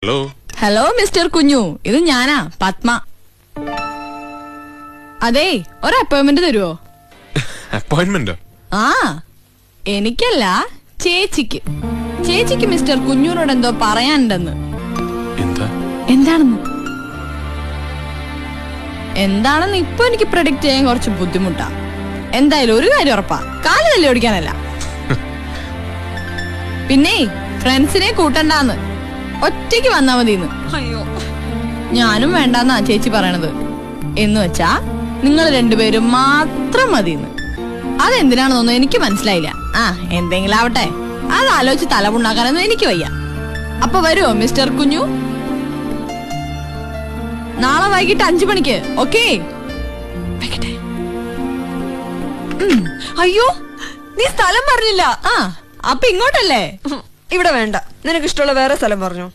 Hello hello mister കുഞ്ഞു, ഇത് ഞാനാ പത്മ. അതെ, ഒരു അപ്പോയിന്റ്മെന്റ് തരുവോ? അപ്പോയിന്റ്മെന്റ്? ആ, എനിക്കല്ല, ചേച്ചിക്ക്. ചേച്ചിക്ക് മിസ്റ്റർ കുഞ്ഞുനോട് എന്തോ പറയാനുണ്ടെന്ന്. എന്താണെന്ന് എന്താണെന്ന് ഇപ്പൊ എനിക്ക് പ്രഡിക്റ്റ് ചെയ്യാൻ കുറച്ച് ബുദ്ധിമുട്ടാ. എന്തായാലും ഒരു കാര്യം ഉറപ്പാ, കാല് തല്ലി ഓടിക്കാനല്ല. പിന്നെ ഫ്രണ്ട്സിനെ കൂട്ടണ്ടാന്ന്, ഒറ്റയ്ക്ക് വന്നാ മതിന്ന്. അയ്യോ, ഞാനും വേണ്ടാന്നാ ചേച്ചി പറയണത്. എന്ന് വെച്ചാ നിങ്ങൾ രണ്ടുപേരും മാത്രം മതിന്ന്. അതെന്തിനാണെന്നൊന്നും എനിക്ക് മനസ്സിലായില്ല. ആ, എന്തെങ്കിലും ആവട്ടെ, അത് ആലോചിച്ച് തലമുണ്ടാക്കാനൊന്നും എനിക്ക് വയ്യ. അപ്പൊ വരുമോ മിസ്റ്റർ കുഞ്ഞു? നാളെ വൈകിട്ട് 5 മണിക്ക്. ഓക്കേ? അയ്യോ, നീ സ്ഥലം പറഞ്ഞില്ല. ആ, അപ്പൊ ഇങ്ങോട്ടല്ലേ? ഇവിടെ വേണ്ട, നിനക്ക് ഇഷ്ടമുള്ള വേറെ സ്ഥലം പറഞ്ഞു.